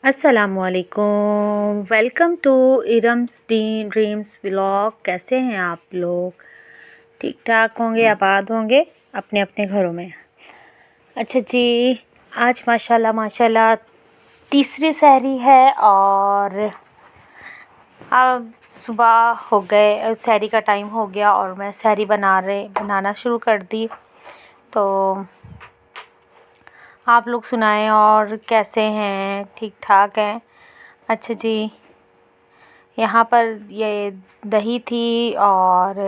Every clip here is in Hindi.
असलकुम, welcome to Iram's dreams vlog. कैसे हैं आप लोग? ठीक ठाक होंगे, आबाद होंगे अपने अपने घरों में। अच्छा जी, आज माशाल्लाह माशाल्लाह तीसरी सहरी है और अब सुबह हो गए, सहरी का टाइम हो गया और मैं सहरी बनाना शुरू कर दी। तो आप लोग सुनाएं और कैसे हैं? ठीक ठाक हैं? अच्छा जी, यहाँ पर ये दही थी और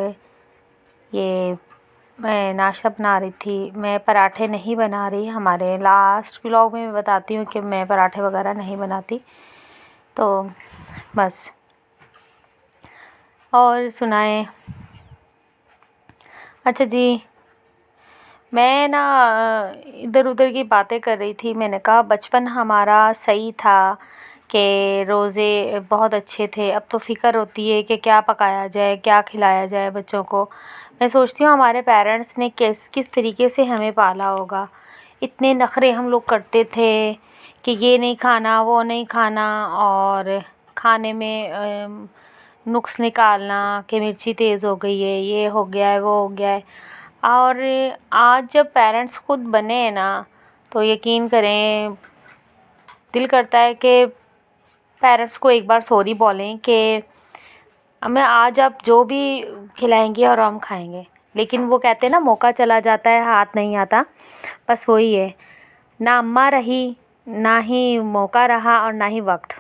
ये मैं नाश्ता बना रही थी। मैं पराठे नहीं बना रही, हमारे लास्ट व्लॉग में मैं बताती हूँ कि मैं पराठे वगैरह नहीं बनाती। तो बस, और सुनाएं। अच्छा जी, मैं ना इधर उधर की बातें कर रही थी। मैंने कहा बचपन हमारा सही था कि रोज़े बहुत अच्छे थे। अब तो फ़िक्र होती है कि क्या पकाया जाए, क्या खिलाया जाए बच्चों को। मैं सोचती हूँ हमारे पेरेंट्स ने किस किस तरीके से हमें पाला होगा। इतने नखरे हम लोग करते थे कि ये नहीं खाना, वो नहीं खाना, और खाने में नुक्स निकालना कि मिर्ची तेज़ हो गई है, ये हो गया है, वो हो गया है। और आज जब पेरेंट्स खुद बने हैं ना, तो यकीन करें दिल करता है कि पेरेंट्स को एक बार सॉरी बोलें कि हमें आज आप जो भी खिलाएंगे और हम खाएंगे। लेकिन वो कहते हैं ना, मौका चला जाता है हाथ नहीं आता। बस वही है, ना अम्मा रही, ना ही मौका रहा और ना ही वक्त,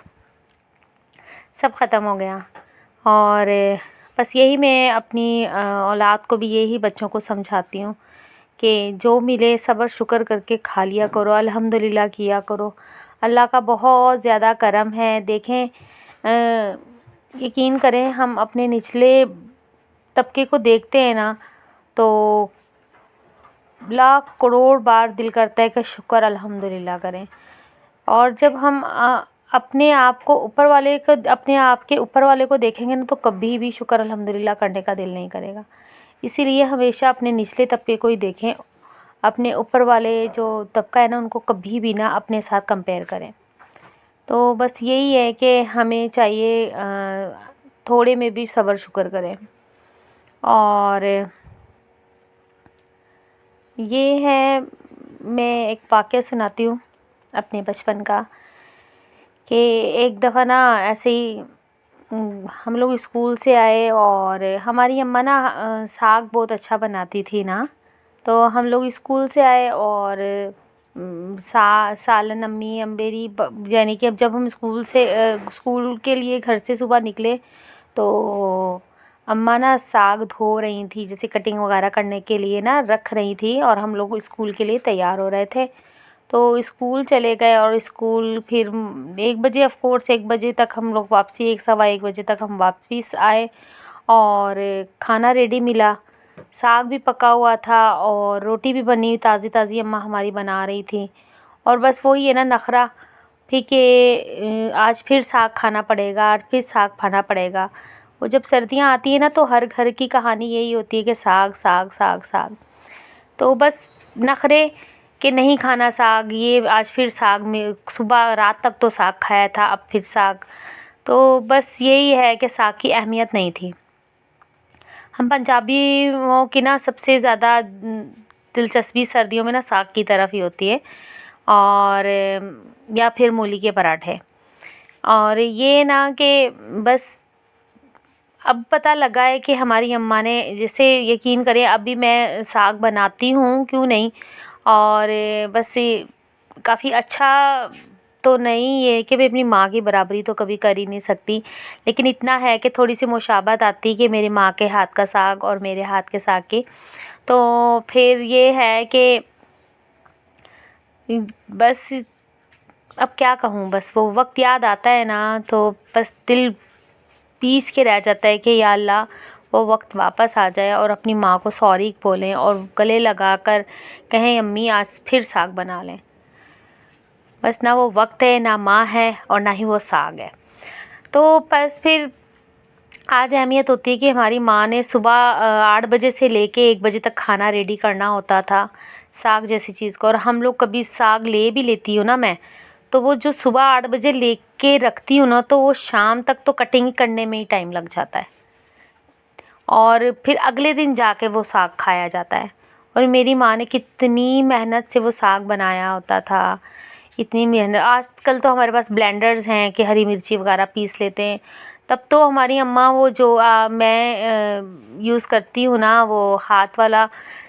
सब ख़त्म हो गया। और बस यही मैं अपनी औलाद को भी यही बच्चों को समझाती हूँ कि जो मिले सब्र शुक्र करके खा लिया करो, अल्हम्दुलिल्लाह किया करो। अल्लाह का बहुत ज़्यादा करम है। देखें, यकीन करें, हम अपने निचले तबके को देखते हैं ना, तो लाख करोड़ बार दिल करता है कि शुक्र अल्हम्दुलिल्लाह करें। और जब हम अपने आप को ऊपर वाले को, अपने आप के ऊपर वाले को देखेंगे ना, तो कभी भी शुक्र अल्हम्दुलिल्लाह करने का दिल नहीं करेगा। इसीलिए हमेशा अपने निचले तबके को ही देखें। अपने ऊपर वाले जो तबका है ना, उनको कभी भी ना अपने साथ कंपेयर करें। तो बस यही है कि हमें चाहिए थोड़े में भी सब्र शुक्र करें। और ये है, मैं एक वाक़या सुनाती हूँ अपने बचपन का कि एक दफ़ा ना ऐसे ही हम लोग स्कूल से आए और हमारी अम्मा ना साग बहुत अच्छा बनाती थी ना। तो हम लोग स्कूल से आए और सालन अम्मी अम्बेरी, यानी कि अब जब हम स्कूल के लिए घर से सुबह निकले, तो अम्मा ना साग धो रही थी, जैसे कटिंग वगैरह करने के लिए ना रख रही थी, और हम लोग स्कूल के लिए तैयार हो रहे थे। तो स्कूल चले गए और स्कूल फिर 1 बजे, ऑफ कोर्स 1 बजे तक हम लोग वापसी, 1 सवा 1 बजे तक हम वापस आए और खाना रेडी मिला। साग भी पका हुआ था और रोटी भी बनी ताज़ी ताज़ी, अम्मा हमारी बना रही थी। और बस वही है ना नखरा, फिर के आज फिर साग खाना पड़ेगा, आज फिर साग खाना पड़ेगा। वो जब सर्दियाँ आती है ना, तो हर घर की कहानी यही होती है कि साग साग साग साग। तो बस नखरे कि नहीं खाना साग, ये आज फिर साग में, सुबह रात तक तो साग खाया था, अब फिर साग। तो बस यही है कि साग की अहमियत नहीं थी। हम पंजाबियों की ना सबसे ज़्यादा दिलचस्पी सर्दियों में ना साग की तरफ ही होती है, और या फिर मूली के पराठे। और ये ना कि बस अब पता लगा है कि हमारी अम्मा ने, जैसे यकीन करें अभी मैं साग बनाती हूँ, क्यों नहीं, और बस काफ़ी अच्छा तो नहीं है कि मैं अपनी माँ की बराबरी तो कभी कर ही नहीं सकती, लेकिन इतना है कि थोड़ी सी मुशाबहत आती है कि मेरी माँ के हाथ का साग और मेरे हाथ के साग की। तो फिर ये है कि बस अब क्या कहूँ, बस वो वक्त याद आता है ना, तो बस दिल पीस के रह जाता है कि या अल्लाह वो वक्त वापस आ जाए और अपनी माँ को सॉरी बोलें और गले लगा कर कहें अम्मी आज फिर साग बना लें। बस ना वो वक्त है, ना माँ है, और ना ही वो साग है। तो बस फिर आज अहमियत होती है कि हमारी माँ ने सुबह 8 बजे से लेके 1 बजे तक खाना रेडी करना होता था, साग जैसी चीज़ को। और हम लोग कभी साग ले भी लेती हूँ ना मैं, तो वो जो सुबह 8 बजे लेके रखती हूँ ना, तो वो शाम तक तो कटिंग करने में ही टाइम लग जाता है, और फिर अगले दिन जाके वो साग खाया जाता है। और मेरी माँ ने कितनी मेहनत से वो साग बनाया होता था, इतनी मेहनत। आजकल तो हमारे पास ब्लेंडर्स हैं कि हरी मिर्ची वगैरह पीस लेते हैं, तब तो हमारी अम्मा वो जो मैं यूज़ करती हूँ ना, वो हाथ वाला,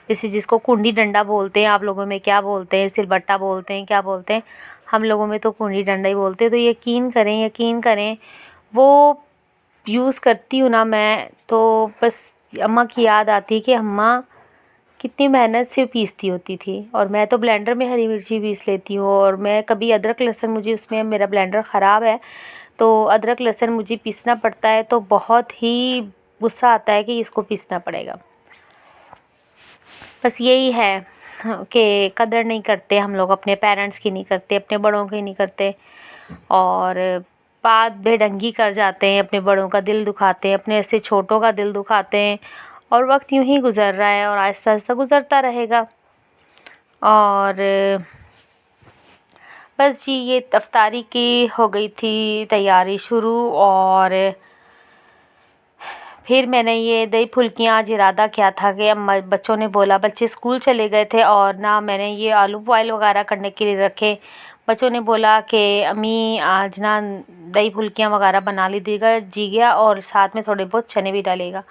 जैसे जिसको कुंडी डंडा बोलते हैं, आप लोगों में क्या बोलते हैं, सिलबट्टा बोलते हैं, क्या बोलते हैं, हम लोगों में तो कुंडी डंडा ही बोलते हैं। तो यकीन करें वो यूज़ करती हूँ ना मैं, तो बस अम्मा की याद आती है कि अम्मा कितनी मेहनत से पीसती होती थी। और मैं तो ब्लेंडर में हरी मिर्ची पीस लेती हूँ, और मैं कभी अदरक लहसुन, मुझे उसमें, मेरा ब्लेंडर ख़राब है तो अदरक लहसुन मुझे पीसना पड़ता है, तो बहुत ही गुस्सा आता है कि इसको पीसना पड़ेगा। बस यही है कि कदर नहीं करते हम लोग, अपने पेरेंट्स की नहीं करते, अपने बड़ों की नहीं करते, और बात बेढंगी कर जाते हैं, अपने बड़ों का दिल दुखाते हैं, अपने ऐसे छोटों का दिल दुखाते हैं। और वक्त यूं ही गुज़र रहा है और आहिस्ता आहिस्ता गुज़रता रहेगा। और बस जी, ये इफ्तारी की हो गई थी तैयारी शुरू, और फिर मैंने ये दही फुल्कियाँ आज इरादा किया था कि अम्मा, बच्चों ने बोला, बच्चे स्कूल चले गए थे और ना मैंने ये आलू बॉयल वगैरह करने के लिए रखे। बच्चों ने बोला कि अम्मी आज ना दही फुल्कियाँ वगैरह बना लीजिएगा जीगा, और साथ में थोड़े बहुत चने भी डालेगा।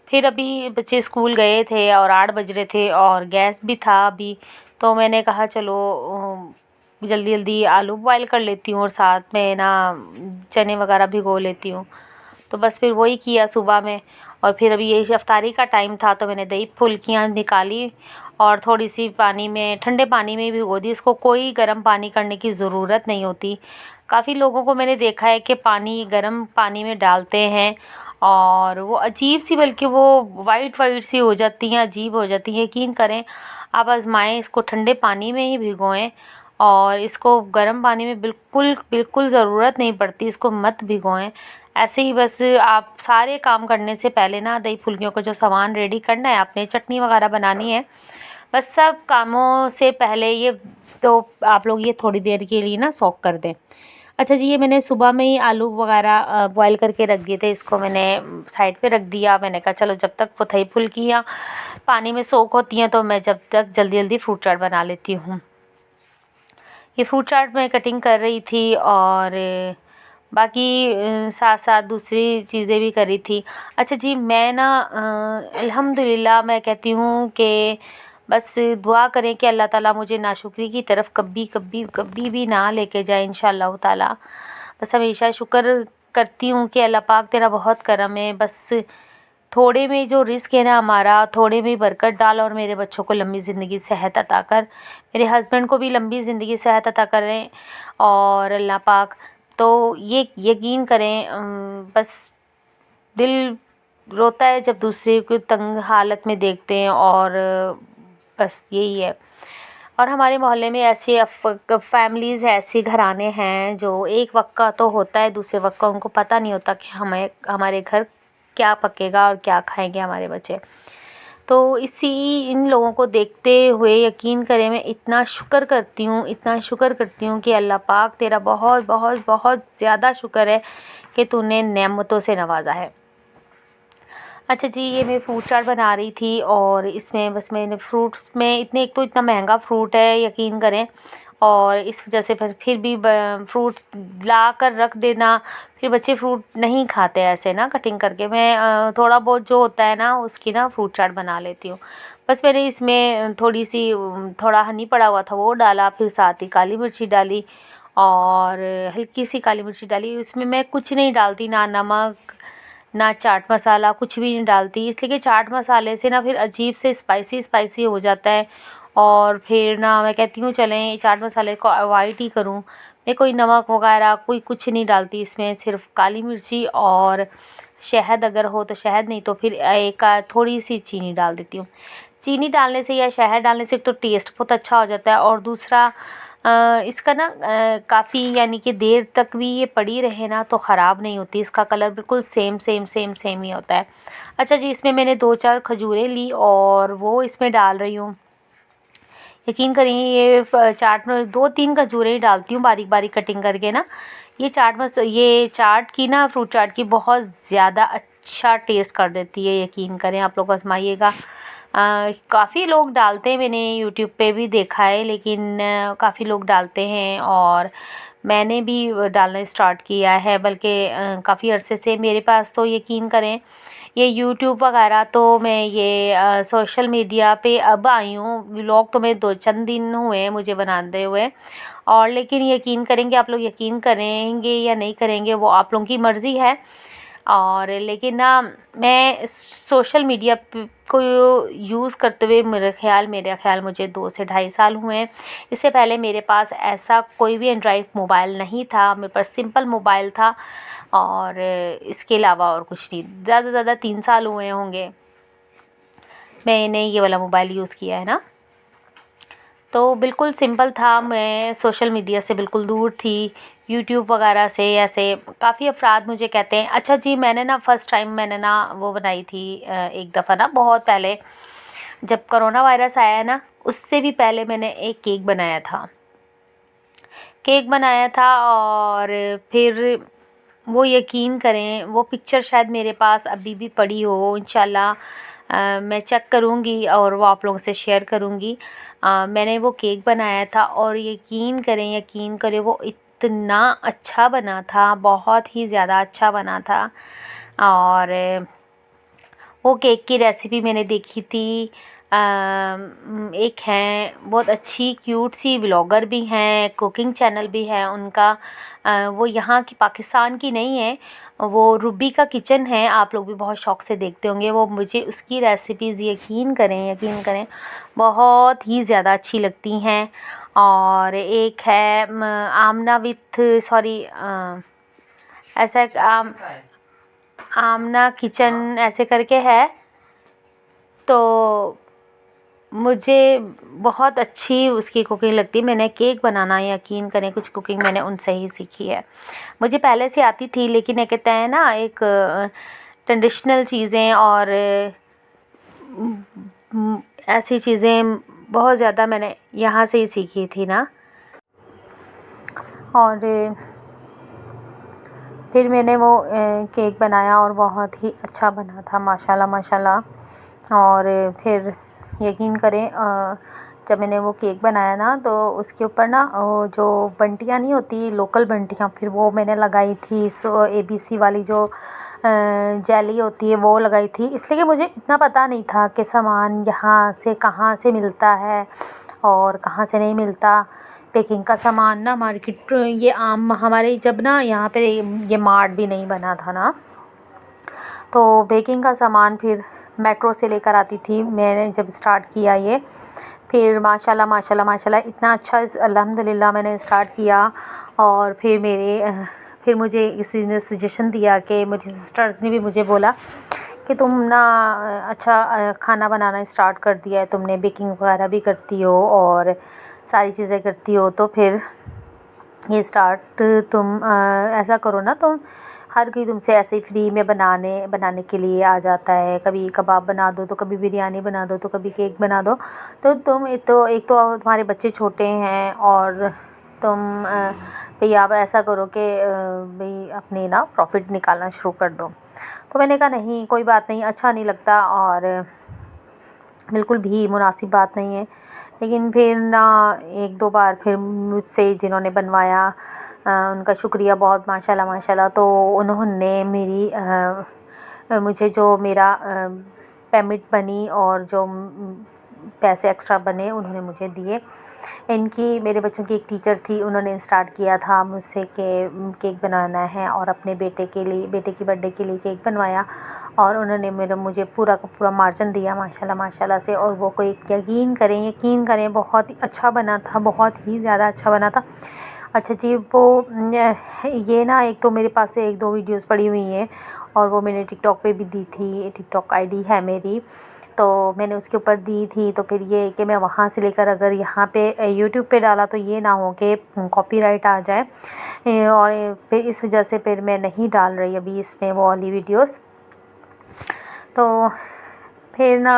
फिर अभी बच्चे स्कूल गए थे और 8 बज रहे थे और गैस भी था अभी, तो मैंने कहा चलो जल्दी जल्दी आलू बॉयल कर लेती हूँ और साथ में ना चने वगैरह भिगो लेती हूँ। तो बस फिर वही किया सुबह में। और फिर अभी यही इफ्तारी का टाइम था, तो मैंने दही फुल्कियाँ निकाली और थोड़ी सी पानी में, ठंडे पानी में भिगो दी। इसको कोई गर्म पानी करने की ज़रूरत नहीं होती। काफ़ी लोगों को मैंने देखा है कि पानी, गर्म पानी में डालते हैं और वो अजीब सी, बल्कि वो वाइट वाइट सी हो जाती हैं, अजीब हो जाती हैं। यकीन करें, आप आज़माएं, इसको ठंडे पानी में ही भिगोएं, और इसको गर्म पानी में बिल्कुल बिल्कुल ज़रूरत नहीं पड़ती, इसको मत भिगोएं। ऐसे ही बस आप सारे काम करने से पहले ना, दही फुल्कियों का जो सामान रेडी करना है, आपने चटनी वगैरह बनानी है, बस सब कामों से पहले ये, तो आप लोग ये थोड़ी देर के लिए ना सोक कर दें। अच्छा जी, ये मैंने सुबह में ही आलू वगैरह बॉयल करके रख दिए थे, इसको मैंने साइड पे रख दिया। मैंने कहा चलो जब तक दही फुल्कियाँ पानी में सोक होती हैं, तो मैं जब तक जल्दी जल्दी फ्रूट चाट बना लेती हूँ। ये फ्रूट चाट मैं कटिंग कर रही थी, और बाकी साथ साथ दूसरी चीज़ें भी करी थी। अच्छा जी, मैं ना अल्हम्दुलिल्लाह मैं कहती हूँ कि बस दुआ करें कि अल्लाह ताला मुझे नाशुक्री की तरफ कभी कभी कभी भी ना लेके जाए इंशाअल्लाह ताला। बस हमेशा शुक्र करती हूँ कि अल्लाह पाक तेरा बहुत करम है, बस थोड़े में जो रिस्क है ना हमारा, थोड़े में बरकत डाल, और मेरे बच्चों को लंबी ज़िंदगी सेहत अता कर, मेरे हस्बैंड को भी लंबी ज़िंदगी सेहत अता करें और अल्लाह पाक। तो ये यकीन करें, बस दिल रोता है जब दूसरे को तंग हालत में देखते हैं, और बस यही है। और हमारे मोहल्ले में ऐसे फैमिलीज़ हैं, ऐसे घराने हैं जो एक वक्त का तो होता है, दूसरे वक्त का उनको पता नहीं होता कि हमें, हमारे घर क्या पकेगा और क्या खाएंगे हमारे बच्चे। तो इन लोगों को देखते हुए यकीन करें, मैं इतना शुक्र करती हूँ, इतना शुक्र करती हूँ कि अल्लाह पाक तेरा बहुत बहुत बहुत ज़्यादा शुक्र है कि तूने नेमतों से नवाजा है। अच्छा जी, ये मैं फ्रूट चाट बना रही थी, और इसमें बस मैंने फ्रूट्स में इतने, एक तो इतना महंगा फ्रूट है यकीन करें, और इस वजह से फिर भी फ्रूट ला कर रख देना, फिर बच्चे फ्रूट नहीं खाते ऐसे ना कटिंग करके। मैं थोड़ा बहुत जो होता है ना उसकी ना फ्रूट चाट बना लेती हूँ। बस मैंने इसमें थोड़ी सी थोड़ा हनी पड़ा हुआ था वो डाला, फिर साथ ही काली मिर्ची डाली, और हल्की सी काली मिर्ची डाली। उसमें मैं कुछ नहीं डालती, ना नमक ना चाट मसाला, कुछ भी नहीं डालती, इसलिए कि चाट मसाले से ना फिर अजीब से स्पाइसी स्पाइसी हो जाता है, और फिर ना मैं कहती हूँ चलें चाट मसाले को अवॉइड ही करूँ। मैं कोई नमक वगैरह कोई कुछ नहीं डालती इसमें, सिर्फ काली मिर्ची और शहद अगर हो तो शहद, नहीं तो फिर एक थोड़ी सी चीनी डाल देती हूँ। चीनी डालने से या शहद डालने से एक तो टेस्ट बहुत अच्छा हो जाता है, और दूसरा इसका ना काफ़ी, यानी कि देर तक भी ये पड़ी रहे ना तो ख़राब नहीं होती, इसका कलर बिल्कुल सेम सेम सेम सेम ही होता है। अच्छा जी, इसमें मैंने 2-4 खजूरें ली और वो इसमें डाल रही हूँ। यकीन करिए ये चाट में 2-3 खजूरें ही डालती हूँ बारीक बारीक कटिंग करके ना। ये चाट की ना, फ्रूट चाट की बहुत ज़्यादा अच्छा टेस्ट कर देती है, यकीन करें। आप लोग आजमाइएगा। काफ़ी लोग डालते हैं, मैंने यूट्यूब पे भी देखा है, लेकिन काफ़ी लोग डालते हैं और मैंने भी डालना स्टार्ट किया है, बल्कि काफ़ी अरसे से मेरे पास तो यकीन करें ये यूट्यूब वगैरह तो मैं ये सोशल मीडिया पे अब आई हूँ। व्लॉग तो मैं 2 चंद दिन हुए हैं मुझे बनाते हुए, और लेकिन यकीन करेंगे आप लोग, यकीन करेंगे या नहीं करेंगे वो आप लोगों की मर्ज़ी है। और लेकिन ना मैं सोशल मीडिया को यूज़ करते हुए मेरा ख़्याल मुझे 2 से ढाई साल हुए हैं। इससे पहले मेरे पास ऐसा कोई भी एंड्रॉइड मोबाइल नहीं था, मेरे पास सिंपल मोबाइल था और इसके अलावा और कुछ नहीं। ज़्यादा से ज़्यादा 3 साल हुए होंगे मैंने ये वाला मोबाइल यूज़ किया है ना। तो बिल्कुल सिंपल था, मैं सोशल मीडिया से बिल्कुल दूर थी, यूट्यूब वगैरह से। ऐसे काफ़ी अफ़राद मुझे कहते हैं। अच्छा जी, मैंने ना फ़र्स्ट टाइम मैंने ना वो बनाई थी एक दफ़ा ना, बहुत पहले जब कोरोना वायरस आया ना, उससे भी पहले मैंने एक केक बनाया था। और फिर वो यकीन करें, वो पिक्चर शायद मेरे पास अभी भी पड़ी हो। इंशाल्लाह मैं चेक करूँगी और वो आप लोगों से शेयर करूँगी। मैंने वो केक बनाया था और यकीन करें वो इतना अच्छा बना था, बहुत ही ज़्यादा अच्छा बना था। और वो केक की रेसिपी मैंने देखी थी। एक हैं बहुत अच्छी क्यूट सी व्लॉगर भी हैं, कुकिंग चैनल भी है उनका। वो यहाँ की, पाकिस्तान की नहीं है, वो रूबी का किचन है। आप लोग भी बहुत शौक़ से देखते होंगे। वो मुझे उसकी रेसिपीज़ यकीन करें बहुत ही ज़्यादा अच्छी लगती हैं। और एक है आमना विथ सॉरी ऐसा एक आमना किचन ऐसे करके है। तो मुझे बहुत अच्छी उसकी कुकिंग लगती है। मैंने केक बनाना, यकीन करें, कुछ कुकिंग मैंने उनसे ही सीखी है। मुझे पहले से आती थी, लेकिन ये कहते हैं ना, एक ट्रेडिशनल चीज़ें और ऐसी चीज़ें बहुत ज़्यादा मैंने यहाँ से ही सीखी थी ना। और फिर मैंने वो केक बनाया और बहुत ही अच्छा बना था, माशाल्लाह माशाल्लाह। और फिर यकीन करें जब मैंने वो केक बनाया ना, तो उसके ऊपर ना वो जो बंटियाँ नहीं होती, लोकल बंटियाँ, फिर वो मैंने लगाई थी। ABC वाली जो जेली होती है वो लगाई थी, इसलिए कि मुझे इतना पता नहीं था कि सामान यहाँ से कहाँ से मिलता है और कहाँ से नहीं मिलता। बेकिंग का सामान ना मार्केट, ये आम हमारे जब ना यहाँ पे ये मार्ट भी नहीं बना था ना, तो बेकिंग का सामान फिर मेट्रो से लेकर आती थी मैंने जब स्टार्ट किया ये। फिर माशाल्लाह माशाल्लाह माशाल्लाह इतना अच्छा अल्हम्दुलिल्लाह मैंने स्टार्ट किया। और फिर मुझे किसी ने सजेशन दिया कि मुझे सिस्टर्स ने भी मुझे बोला कि तुम ना अच्छा खाना बनाना स्टार्ट कर दिया है, तुमने बेकिंग वगैरह भी करती हो और सारी चीज़ें करती हो, तो फिर ये स्टार्ट तुम ऐसा करो ना, तुम हर कोई तुमसे ऐसे ही फ्री में बनाने के लिए आ जाता है। कभी कबाब बना दो, तो कभी बिरयानी बना दो, तो कभी केक बना दो। तो तुम एक तो तुम्हारे बच्चे छोटे हैं और तुम भई आप ऐसा करो कि भई अपनी ना प्रॉफ़िट निकालना शुरू कर दो। तो मैंने कहा नहीं, कोई बात नहीं, अच्छा नहीं लगता और बिल्कुल भी मुनासिब बात नहीं है। लेकिन फिर ना 1-2 बार फिर मुझसे जिन्होंने बनवाया उनका शुक्रिया बहुत, माशाल्लाह माशाल्लाह। तो उन्होंने मुझे जो मेरा पेमेंट बनी और जो पैसे एक्स्ट्रा बने उन्होंने मुझे दिए। मेरे बच्चों की एक टीचर थी, उन्होंने स्टार्ट किया था मुझसे कि केक बनाना है, और अपने बेटे की बर्थडे के लिए केक बनवाया और उन्होंने मुझे पूरा का पूरा मार्जिन दिया माशाल्लाह माशाल्लाह से। और वो कोई यकीन करें बहुत ही अच्छा बना था, बहुत ही ज़्यादा अच्छा बना था। अच्छा जी, वो ये ना एक तो मेरे पास से 1-2 वीडियोस पड़ी हुई हैं और वो मैंने टिकटॉक पे भी दी थी, टिकटॉक आईडी है मेरी, तो मैंने उसके ऊपर दी थी। तो फिर ये कि मैं वहाँ से लेकर अगर यहाँ पे यूट्यूब पे डाला तो ये ना हो कि कॉपीराइट आ जाए, और फिर इस वजह से फिर मैं नहीं डाल रही अभी इसमें वो वाली वीडियोस। तो फिर ना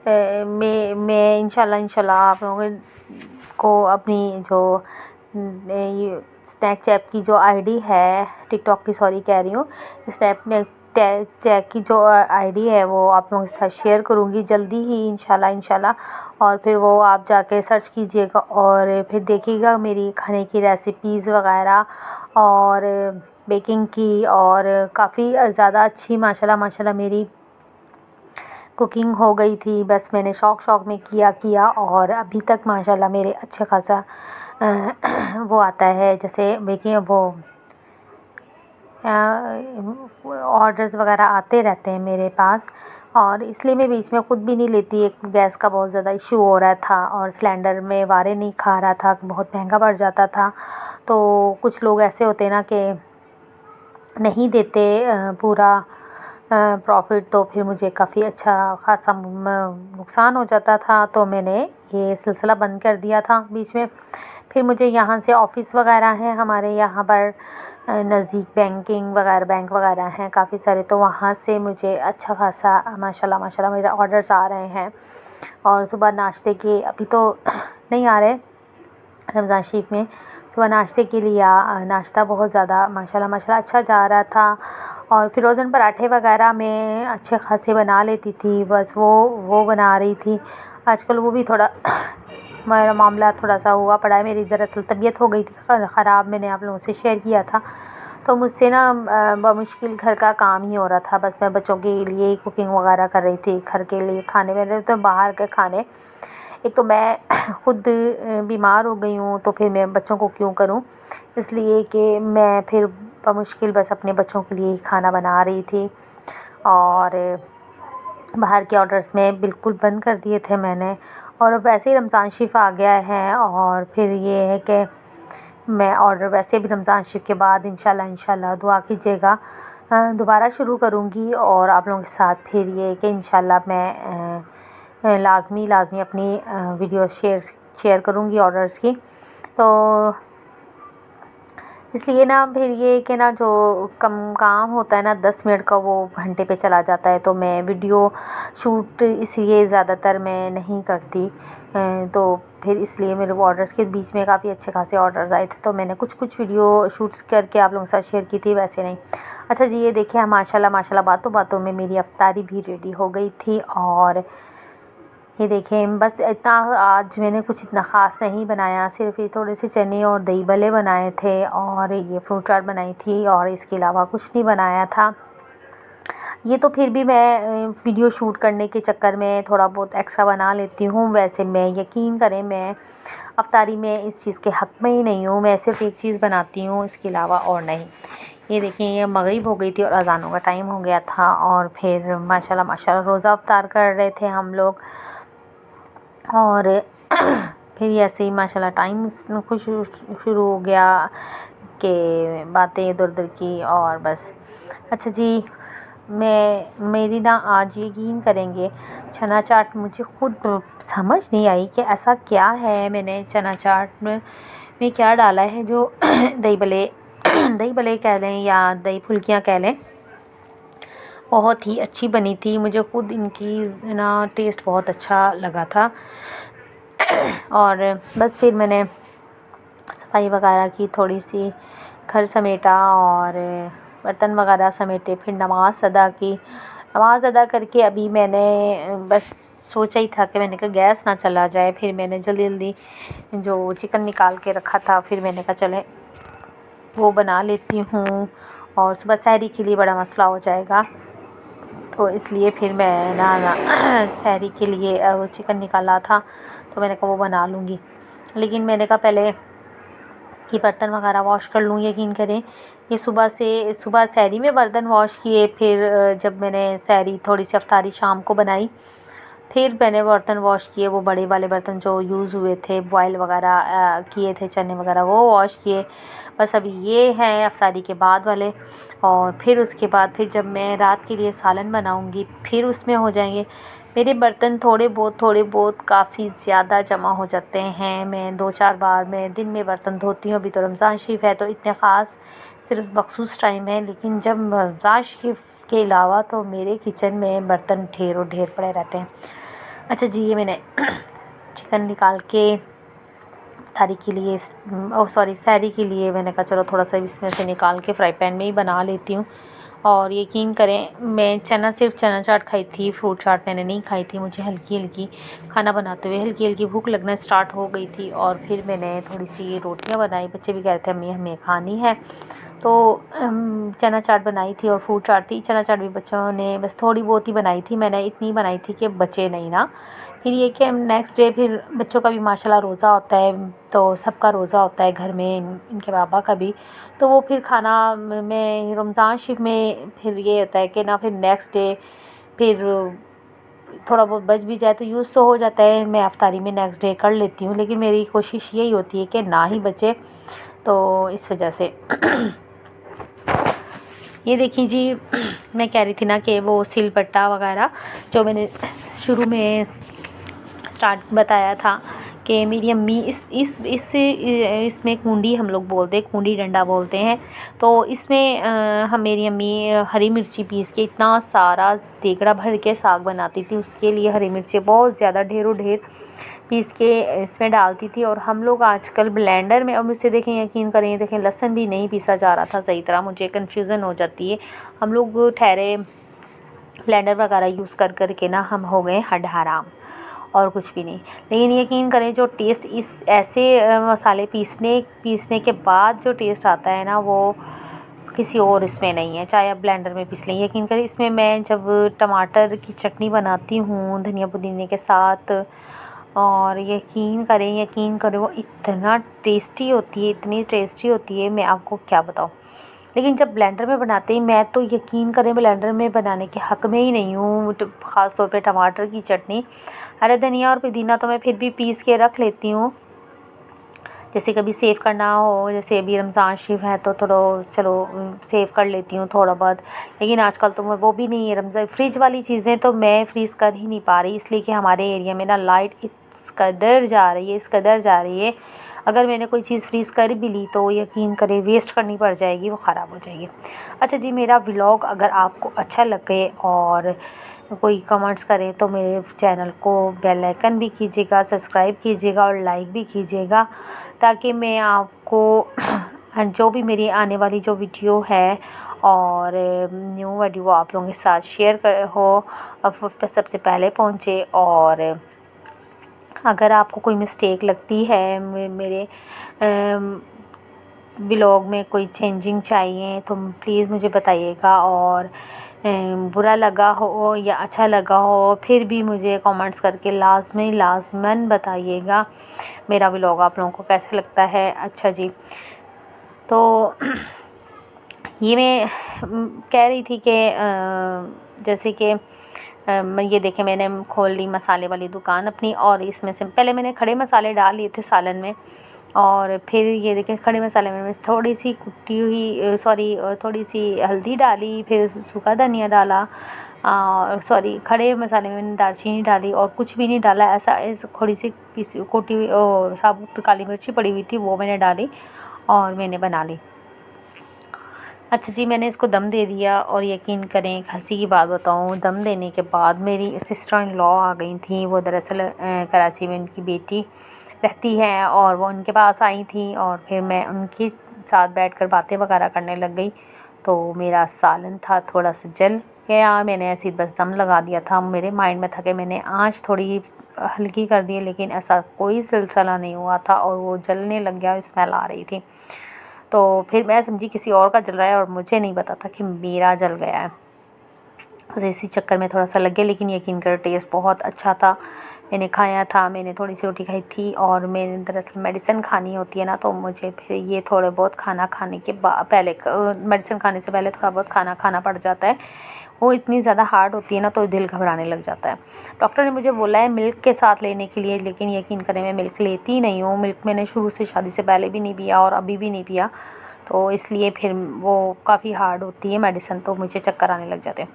मैं इंशाल्लाह आप लोगों को अपनी जो ये स्नैपचैट की जो आईडी है, टिकटॉक की सॉरी कह रही हूँ, स्नैपचैट की जो आईडी है वो आप लोगों के साथ शेयर करूँगी जल्दी ही इंशाल्लाह। और फिर वो आप जाके सर्च कीजिएगा और फिर देखिएगा मेरी खाने की रेसिपीज़ वगैरह और बेकिंग की, और काफ़ी ज़्यादा अच्छी माशाल्लाह मेरी कुकिंग हो गई थी। बस मैंने शौक़ में किया और अभी तक माशाल्लाह मेरे अच्छा खासा वो आता है, जैसे बेकिंग वो ऑर्डर्स वगैरह आते रहते हैं मेरे पास। और इसलिए मैं बीच में ख़ुद भी नहीं लेती, एक गैस का बहुत ज़्यादा इशू हो रहा था और सिलेंडर में वारे नहीं खा रहा था, बहुत महंगा पड़ जाता था। तो कुछ लोग ऐसे होते हैं ना कि नहीं देते पूरा प्रॉफिट, तो फिर मुझे काफ़ी अच्छा खासा नुकसान हो जाता था। तो मैंने ये सिलसिला बंद कर दिया था बीच में। फिर मुझे यहाँ से ऑफ़िस वगैरह हैं हमारे यहाँ पर नज़दीक, बैंक वगैरह हैं काफ़ी सारे, तो वहाँ से मुझे अच्छा खासा माशाल्लाह मेरे ऑर्डर्स आ रहे हैं। और सुबह नाश्ते के अभी तो नहीं आ रहे रमज़ान शरीफ में, सुबह नाश्ते के लिए नाश्ता बहुत ज़्यादा माशाल्लाह अच्छा जा रहा था। और फ्रोज़न पराठे वगैरह मैं अच्छे खासे बना लेती थी, बस वो बना रही थी। आजकल वो भी थोड़ा मेरा मामला थोड़ा सा हुआ पड़ा है, मेरी दरअसल तबीयत हो गई थी ख़राब, मैंने आप लोगों से शेयर किया था। तो मुझसे ना बमुश्किल घर का काम ही हो रहा था, बस मैं बच्चों के लिए कुकिंग वगैरह कर रही थी, घर के लिए खाने मेरे तो बाहर के खाने, एक तो मैं ख़ुद बीमार हो गई हूँ, तो फिर मैं बच्चों को क्यों करूँ, इसलिए कि मैं फिर बमुश्किल बस अपने बच्चों के लिए ही खाना बना रही थी। और बाहर के ऑर्डर्स में बिल्कुल बंद कर दिए थे मैंने। और अब वैसे ही रमज़ान शरीफ आ गया है और फिर ये है कि मैं ऑर्डर वैसे भी रमज़ान शरीफ के बाद इंशाल्लाह दुआ कीजिएगा दोबारा शुरू करूँगी। और आप लोगों के साथ फिर ये कि इंशाल्लाह मैं लाज़मी अपनी वीडियो शेयर करूँगी ऑर्डर्स की। तो इसलिए ना फिर ये कि ना जो कम काम होता है ना 10 मिनट का, वो घंटे पे चला जाता है। तो मैं वीडियो शूट इसलिए ज़्यादातर मैं नहीं करती, तो फिर इसलिए मेरे वो ऑर्डर्स के बीच में काफ़ी अच्छे खासे ऑर्डर्स आए थे, तो मैंने कुछ वीडियो शूट्स करके आप लोगों के साथ शेयर की थी, वैसे नहीं। अच्छा जी, ये देखिए माशाल्लाह बातों में मेरी अफ्तारी भी रेडी हो गई थी। और ये देखें, बस इतना आज मैंने कुछ इतना ख़ास नहीं बनाया, सिर्फ़ ये थोड़े से चने और दही भल्ले बनाए थे और ये फ्रूट चाट बनाई थी, और इसके अलावा कुछ नहीं बनाया था। ये तो फिर भी मैं वीडियो शूट करने के चक्कर में थोड़ा बहुत एक्स्ट्रा बना लेती हूँ। वैसे मैं यकीन करें, मैं अफ्तारी में इस चीज़ के हक़ में ही नहीं हूँ, मैं सिर्फ़ एक चीज़ बनाती हूँ, इसके अलावा और नहीं। ये देखिए, ये मग़रिब हो गई थी और अज़ानों का टाइम हो गया था, और फिर माशाल्लाह रोज़ा अफ्तार कर रहे थे हम लोग। और फिर ऐसे ही माशाल्लाह टाइम कुछ शुरू हो गया कि बातें इधर-उधर की, और बस। अच्छा जी, मेरी ना आज यकीन करेंगे, चना चाट मुझे ख़ुद समझ नहीं आई कि ऐसा क्या है, मैंने चना चाट में क्या डाला है जो दही भल्ले कह लें या दही फुल्कियाँ कह लें, बहुत ही अच्छी बनी थी। मुझे ख़ुद इनकी ना टेस्ट बहुत अच्छा लगा था। और बस फिर मैंने सफाई वगैरह की, थोड़ी सी घर समेटा और बर्तन वगैरह समेटे, फिर नमाज़ अदा की। नमाज़ अदा करके अभी मैंने बस सोचा ही था कि मैंने कहा गैस ना चला जाए, फिर मैंने जल्दी जो चिकन निकाल के रखा था, फिर मैंने कहा चले वो बना लेती हूँ, और सुबह सहरी के लिए बड़ा मसला हो जाएगा, तो इसलिए फिर मैं ना सहरी के लिए वो चिकन निकाला था, तो मैंने कहा वो बना लूँगी। लेकिन मैंने कहा पहले कि बर्तन वगैरह वॉश कर लूँ। यकीन करें, ये सुबह सहरी में बर्तन वॉश किए, फिर जब मैंने सहरी थोड़ी सी अफ्तारी शाम को बनाई, फिर मैंने बर्तन वॉश किए, वो बड़े वाले बर्तन जो यूज़ हुए थे, बॉयल वगैरह किए थे चने वगैरह, वो वॉश किए। बस अभी ये हैं अफ्तारी के बाद वाले, और फिर उसके बाद फिर जब मैं रात के लिए सालन बनाऊँगी, फिर उसमें हो जाएंगे मेरे बर्तन थोड़े बहुत काफ़ी ज़्यादा जमा हो जाते हैं। मैं 2-4 बार मैं दिन में बर्तन धोती हूँ। अभी तो रमज़ान शरीफ है, तो इतने ख़ास सिर्फ मखसूस टाइम है, लेकिन जब रमज़ान शरीफ के अलावा तो मेरे किचन में बर्तन ढेरों ढेर पड़े रहते हैं। अच्छा जी, ये मैंने चिकन निकाल के थाली के लिए सहरी के लिए मैंने कहा चलो थोड़ा सा इसमें से निकाल के फ्राई पैन में ही बना लेती हूँ। और यकीन करें मैं सिर्फ चना चाट खाई थी, फ्रूट चाट मैंने नहीं खाई थी। मुझे हल्की हल्की खाना बनाते हुए हल्की हल्की भूख लगना स्टार्ट हो गई थी और फिर मैंने थोड़ी सी रोटियां बनाई। बच्चे भी कह रहे थे अम्मी हमें खानी है, तो चना चाट बनाई थी और फ्रूट चाट थी। चना चाट भी बच्चों ने बस थोड़ी बहुत ही बनाई थी, मैंने इतनी बनाई थी कि बचे नहीं ना। फिर ये कि नेक्स्ट डे फिर बच्चों का भी माशाल्लाह रोज़ा होता है, तो सबका रोज़ा होता है घर में, इनके पापा का भी। तो वो फिर खाना में रमज़ान शरीफ में फिर ये होता है कि ना फिर नेक्स्ट डे फिर थोड़ा बहुत बच भी जाए तो यूज़ तो हो जाता है, मैं अफ्तारी में नेक्स्ट डे कर लेती हूँ। लेकिन मेरी कोशिश यही होती है कि ना ही बचे, तो इस वजह से ये देखिए जी मैं कह रही थी ना कि वो सिलबट्टा वगैरह जो मैंने शुरू में स्टार्ट बताया था कि मेरी अम्मी इसमें कूंडी हम लोग बोलते हैं, कूंडी डंडा बोलते हैं। तो इसमें हम मेरी अम्मी हरी मिर्ची पीस के इतना सारा देगड़ा भर के साग बनाती थी। उसके लिए हरी मिर्ची बहुत ज़्यादा ढेरों ढेर पीस के इसमें डालती थी। और हम लोग आजकल ब्लेंडर में, अब मुझसे देखें यकीन करें, देखें लहसुन भी नहीं पीसा जा रहा था सही तरह, मुझे कन्फ्यूज़न हो जाती है। हम लोग ठहरे ब्लेंडर वगैरह यूज़ कर के ना हम हो गए हड हराम और कुछ भी नहीं। लेकिन यकीन करें जो टेस्ट इस ऐसे मसाले पीसने के बाद जो टेस्ट आता है ना, वो किसी और इसमें नहीं है, चाहे आप ब्लेंडर में पीस लें। यकीन करें इसमें मैं जब टमाटर की चटनी बनाती हूँ धनिया पुदीने के साथ, और यकीन करें वो इतना टेस्टी होती है, इतनी टेस्टी होती है, मैं आपको क्या बताऊँ। लेकिन जब ब्लेंडर में बनाते हैं, मैं तो यकीन करें ब्लेंडर में बनाने के हक़ में ही नहीं हूँ। ख़ास तौर पे टमाटर की चटनी, हरा धनिया और पुदीना तो मैं फिर भी पीस के रख लेती हूँ, जैसे कभी सेव करना हो। जैसे अभी रमज़ान शरीफ है तो थोड़ा चलो सेव कर लेती हूँ थोड़ा बहुत। लेकिन आजकल तो मैं वो भी नहीं है, रमज़ान फ्रिज वाली चीज़ें तो मैं फ्रीज़ कर ही नहीं पा रही, इसलिए कि हमारे एरिया में ना लाइट इस कदर जा रही है। अगर मैंने कोई चीज़ फ्रीज़ कर भी ली तो यकीन करें वेस्ट करनी पड़ जाएगी, वो ख़राब हो जाएगी। अच्छा जी, मेरा व्लॉग अगर आपको अच्छा लगे और कोई कमेंट्स करे तो मेरे चैनल को बेल आइकन भी कीजिएगा, सब्सक्राइब कीजिएगा और लाइक भी कीजिएगा, ताकि मैं आपको जो भी मेरी आने वाली जो वीडियो है और न्यू वीडियो आप लोगों के साथ शेयर हो सबसे पहले पहुँचे। और अगर आपको कोई मिस्टेक लगती है मेरे व्लॉग में, कोई चेंजिंग चाहिए तो प्लीज़ मुझे बताइएगा। और बुरा लगा हो या अच्छा लगा हो फिर भी मुझे कमेंट्स करके लाज़मन बताइएगा मेरा व्लॉग आप लोगों को कैसा लगता है। अच्छा जी, तो ये मैं कह रही थी कि जैसे कि ये देखें मैंने खोल ली मसाले वाली दुकान अपनी, और इसमें से पहले मैंने खड़े मसाले डाल लिए थे सालन में, और फिर ये देखें खड़े मसाले में थोड़ी सी कुटी हुई थोड़ी सी हल्दी डाली, फिर सूखा धनिया डाला, खड़े मसाले में मैंने दालचीनी डाली और कुछ भी नहीं डाला। ऐसा थोड़ी सी कुटी हुई साबुत काली मिर्ची पड़ी हुई थी, वो मैंने डाली और मैंने बना ली। अच्छा जी, मैंने इसको दम दे दिया। और यकीन करें एक हंसी की बात बताऊं, दम देने के बाद मेरी सिस्टर इन लॉ आ गई थी। वो दरअसल कराची में उनकी बेटी रहती है और वो उनके पास आई थी, और फिर मैं उनके साथ बैठकर बातें वगैरह करने लग गई। तो मेरा सालन था थोड़ा सा जल गया, मैंने ऐसे बस दम लगा दिया था। मेरे माइंड में था कि मैंने आँच थोड़ी हल्की कर दी, लेकिन ऐसा कोई सिलसिला नहीं हुआ था और वो जलने लग गया, स्मेल आ रही थी। तो फिर मैं समझी किसी और का जल रहा है और मुझे नहीं पता था कि मेरा जल गया है। बस इसी चक्कर में थोड़ा सा लग गया, लेकिन यकीन कर टेस्ट बहुत अच्छा था। मैंने खाया था, मैंने थोड़ी सी रोटी खाई थी, और मैंने दरअसल मेडिसिन खानी होती है ना, तो मुझे फिर ये थोड़े बहुत खाना खाने के पहले मेडिसिन खाने से पहले थोड़ा बहुत खाना खाना पड़ जाता है। वो इतनी ज़्यादा हार्ड होती है ना, तो दिल घबराने लग जाता है। डॉक्टर ने मुझे बोला है मिल्क के साथ लेने के लिए, लेकिन यकीन करें मैं मिल्क लेती ही नहीं हूँ। मिल्क मैंने शुरू से शादी से पहले भी नहीं पिया और अभी भी नहीं पिया, तो इसलिए फिर वो काफ़ी हार्ड होती है मेडिसिन, तो मुझे चक्कर आने लग जाते हैं।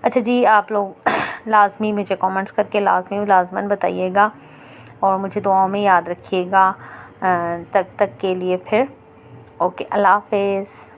अच्छा जी, आप लोग लाज़मी मुझे कमेंट्स करके लाज़मन बताइएगा और मुझे दुआओं में याद रखिएगा। तब तक के लिए फिर ओके, अल्लाह हाफ़िज़।